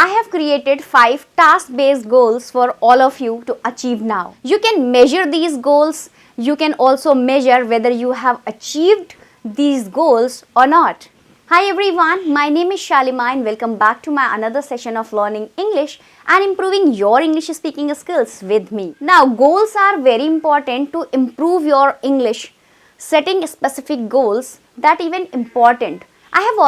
I have created 5 task-based goals for all of you to achieve now. You can measure these goals. You can also measure whether you have achieved these goals or not. Hi everyone, my name is Shalima and welcome back to my another session of learning English and improving your English speaking skills with me. Now, goals are very important to improve your English. Setting specific goals that even important. I have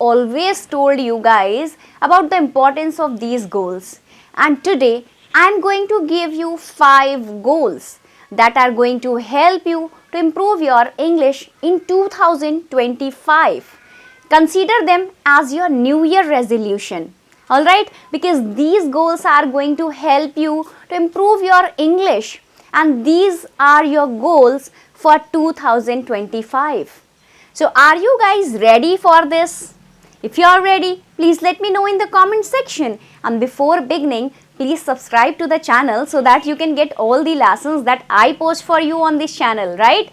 always told you guys about the importance of these goals, and today I am going to give you 5 goals that are going to help you to improve your English in 2025. Consider them as your New Year resolution. Alright, because these goals are going to help you to improve your English, and these are your goals for 2025. So are you guys ready for this? If you are ready, please let me know in the comment section, and before beginning, please subscribe to the channel so that you can get all the lessons that I post for you on this channel, right?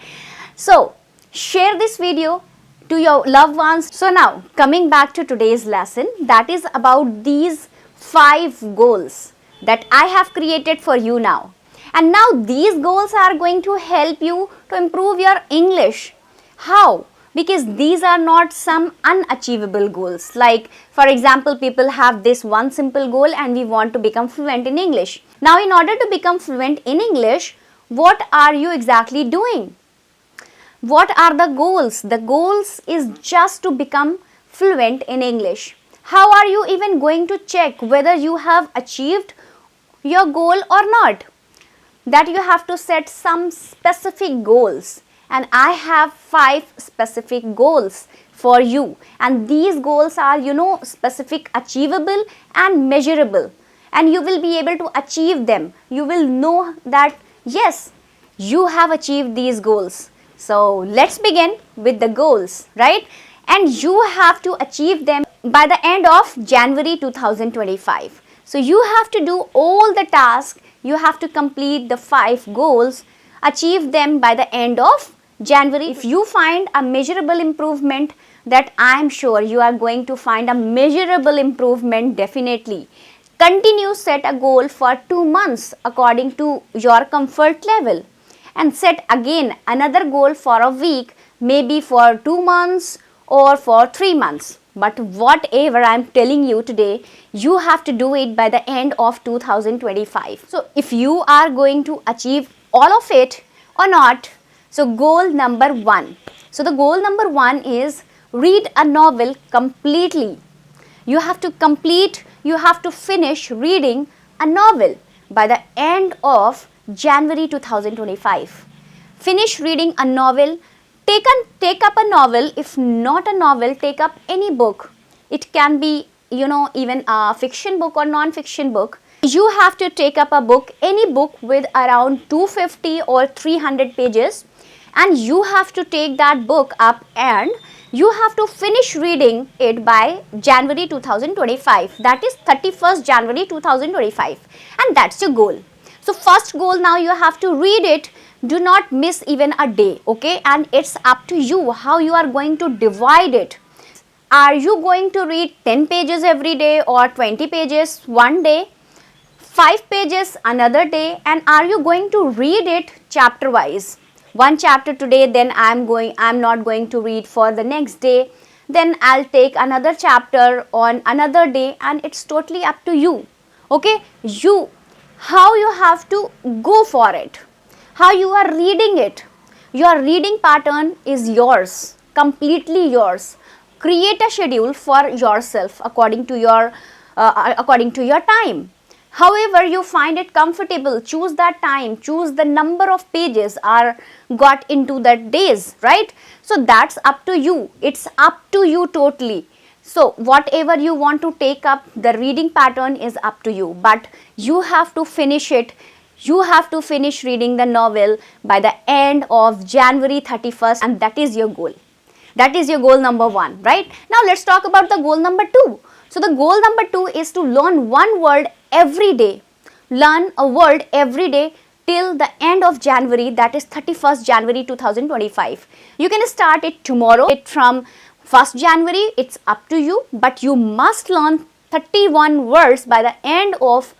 So share this video to your loved ones. So now coming back to today's lesson, that is about these 5 goals that I have created for you now. And now these goals are going to help you to improve your English. How? Because these are not some unachievable goals. Like, for example, people have this one simple goal and we want to become fluent in English. Now, in order to become fluent in English, what are you exactly doing? What are the goals? The goals is just to become fluent in English. How are you even going to check whether you have achieved your goal or not? That you have to set some specific goals. And I have 5 specific goals for you, and these goals are specific, achievable and measurable, and you will be able to achieve them. You will know that yes, you have achieved these goals. So let's begin with the goals, right? And you have to achieve them by the end of January 2025. So you have to do all the tasks, you have to complete the 5 goals, achieve them by the end of January. If you find a measurable improvement, that I am sure you are going to find a measurable improvement definitely. Continue, set a goal for 2 months according to your comfort level, and set again another goal for a week, maybe for 2 months or for 3 months. But whatever I am telling you today, you have to do it by the end of 2025. So if you are going to achieve all of it or not. So goal number 1. So the goal number 1 is read a novel completely. You have to finish reading a novel by the end of January 2025. Finish reading a novel. Take up a novel. If not a novel, take up any book. It can be, even a fiction book or non-fiction book. You have to take up a book, any book with around 250 or 300 pages. And you have to take that book up and you have to finish reading it by January 2025. That is 31st January 2025. And that's your goal. So first goal, now you have to read it. Do not miss even a day, okay? And it's up to you how you are going to divide it. Are you going to read 10 pages every day or 20 pages one day? 5 pages another day? And are you going to read it chapter wise? One chapter today, then I'm not going to read for the next day. Then I'll take another chapter on another day, and it's totally up to you. Okay, how you have to go for it, how you are reading it. Your reading pattern is yours, completely yours. Create a schedule for yourself according to your time. However you find it comfortable, choose that time, choose the number of pages are got into that days, right? So that's up to you. It's up to you totally. So whatever you want to take up, the reading pattern is up to you. But you have to finish it. You have to finish reading the novel by the end of January 31st, and that is your goal. That is your goal number 1, right? Now let's talk about the goal number 2. So the goal number 2 is to learn one word every day. Learn a word every day till the end of January, that is 31st January 2025. You can start it tomorrow. From 1st January, it's up to you, but you must learn 31 words by the end of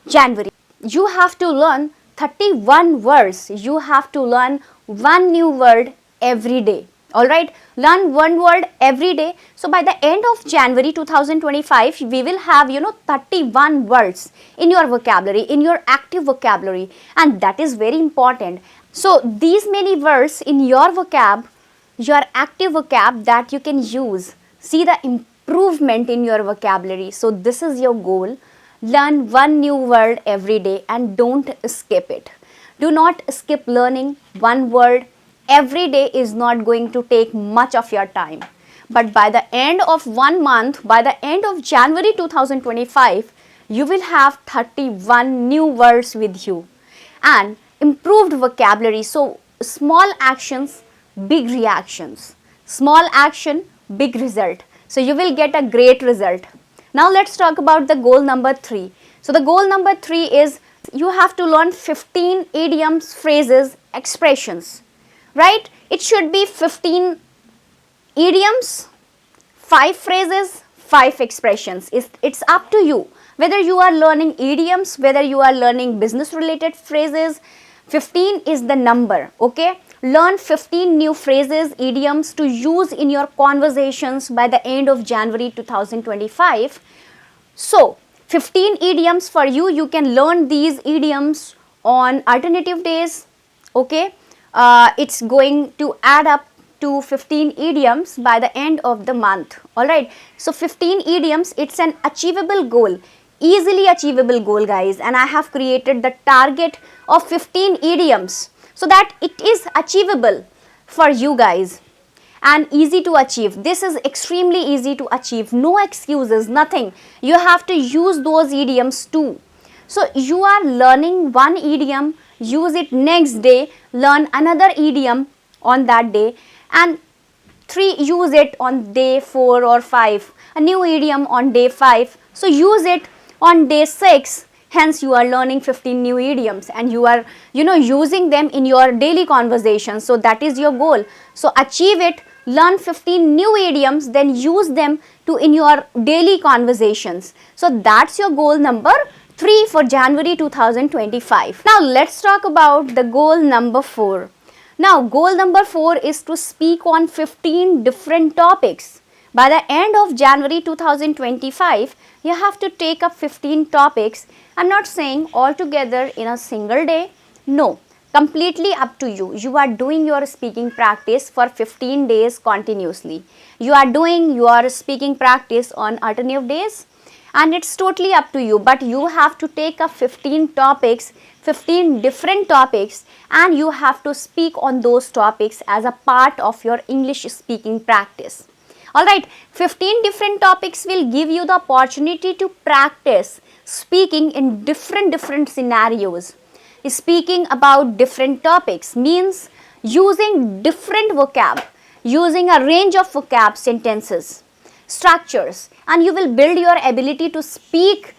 January. You have to learn 31 words. You have to learn one new word every day. Alright, learn one word every day. So by the end of January 2025, we will have 31 words in your vocabulary, in your active vocabulary, and that is very important. So these many words in your vocab, your active vocab that you can use. See the improvement in your vocabulary. So this is your goal. Learn one new word every day and don't skip it. Do not skip learning one word every day. Is not going to take much of your time. But by the end of 1 month, by the end of January 2025, you will have 31 new words with you and improved vocabulary. So small actions, big reactions. Small action, big result. So you will get a great result. Now let's talk about the goal number 3. So the goal number 3 is you have to learn 15 idioms, phrases, expressions. Right? It should be 15 idioms, 5 phrases, 5 expressions. It's up to you. Whether you are learning idioms, whether you are learning business related phrases, 15 is the number. Okay? Learn 15 new phrases, idioms to use in your conversations by the end of January 2025. So 15 idioms for you. You can learn these idioms on alternative days. Okay? It's going to add up to 15 idioms by the end of the month. Alright, so 15 idioms, it's an achievable goal, easily achievable goal, guys, and I have created the target of 15 idioms so that it is achievable for you guys and easy to achieve. This is extremely easy to achieve, no excuses, nothing. You have to use those idioms too. So you are learning one idiom, use it next day, learn another idiom on that day, and use it on day 4 or 5, a new idiom on day 5. So use it on day 6. Hence you are learning 15 new idioms and you are using them in your daily conversations. So that is your goal. So achieve it, learn 15 new idioms, then use them in your daily conversations. So that's your goal number 3 for January 2025. Now let's talk about the goal number 4. Now goal number 4 is to speak on 15 different topics. By the end of January 2025, you have to take up 15 topics. I'm not saying all together in a single day. No, completely up to you. You are doing your speaking practice for 15 days continuously. You are doing your speaking practice on alternative days. And it's totally up to you, but you have to take up 15 topics, 15 different topics, and you have to speak on those topics as a part of your English speaking practice. Alright, 15 different topics will give you the opportunity to practice speaking in different scenarios. Speaking about different topics means using different vocab, using a range of vocab sentences, structures, and you will build your ability to speak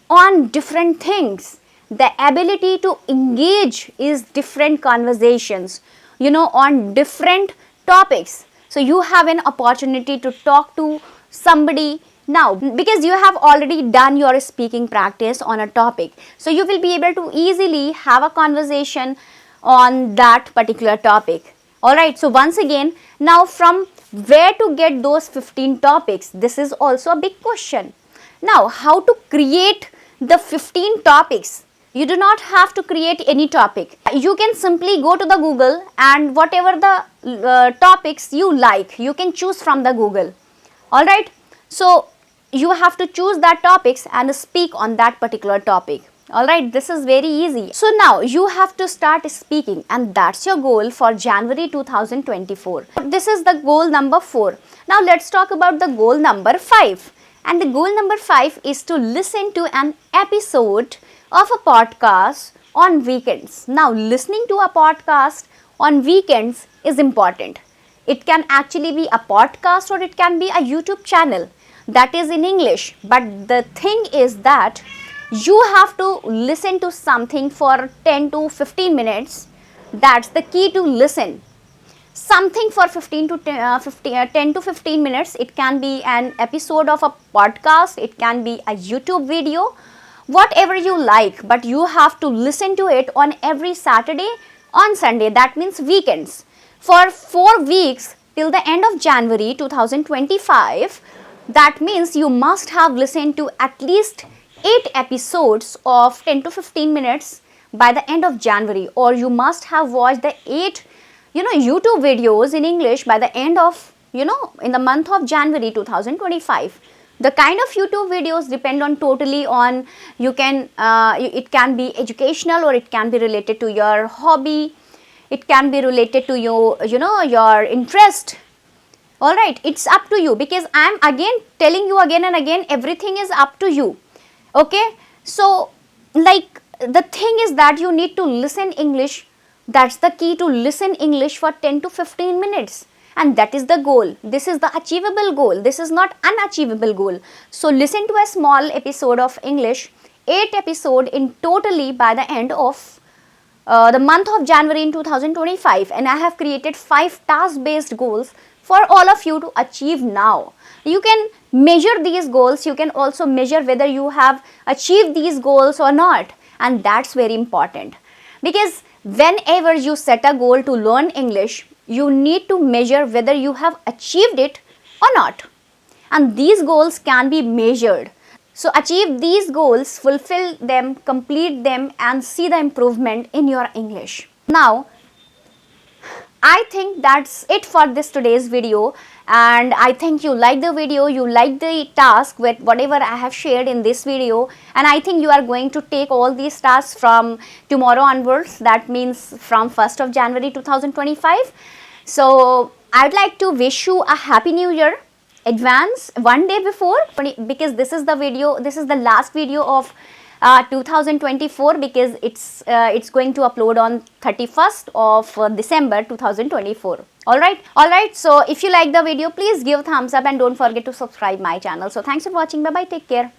on different things. The ability to engage is different conversations, on different topics. So you have an opportunity to talk to somebody now because you have already done your speaking practice on a topic. So you will be able to easily have a conversation on that particular topic. Alright, so once again, now from where to get those 15 topics? This is also a big question. Now, how to create the 15 topics? You do not have to create any topic. You can simply go to the Google and whatever the topics you like, you can choose from the Google. Alright, so you have to choose that topics and speak on that particular topic. Alright, this is very easy. So now you have to start speaking and that's your goal for January 2024. This is the goal number 4. Now let's talk about the goal number 5. And the goal number 5 is to listen to an episode of a podcast on weekends. Now listening to a podcast on weekends is important. It can actually be a podcast or it can be a YouTube channel that is in English. But the thing is that you have to listen to something for 10 to 15 minutes. That's the key to listen. something for 10 to 15 minutes. It can be an episode of a podcast, it can be a YouTube video, whatever you like, but you have to listen to it on every Saturday, on Sunday, that means weekends, for 4 weeks till the end of January 2025. That means you must have listened to at least 8 episodes of 10 to 15 minutes by the end of January, or you must have watched the 8 YouTube videos in English by the end of in the month of January 2025. The kind of YouTube videos depend on totally on, it can be educational, or it can be related to your hobby, it can be related to your interest. All right, it's up to you, because I'm again telling you again and again, everything is up to you. Okay, so like the thing is that you need to listen English. That's the key, to listen English for 10 to 15 minutes, and that is the goal. This is the achievable goal, this is not unachievable goal. So listen to a small episode of English, 8 episode in totally by the end of the month of January in 2025, and I have created 5 task based goals for all of you to achieve now. You can measure these goals, you can also measure whether you have achieved these goals or not, and that's very important, because whenever you set a goal to learn English, you need to measure whether you have achieved it or not, and these goals can be measured. So achieve these goals, fulfill them, complete them, and see the improvement in your English. Now, I think that's it for this today's video, and I think you like the video, you like the task with whatever I have shared in this video, and I think you are going to take all these tasks from tomorrow onwards, that means from 1st of January 2025. So I'd like to wish you a happy new year advance, one day before, because this is the last video of 2024, because it's going to upload on 31st of December 2024. All right, so if you like the video, please give thumbs up and don't forget to subscribe my channel. So thanks for watching. Bye bye, take care.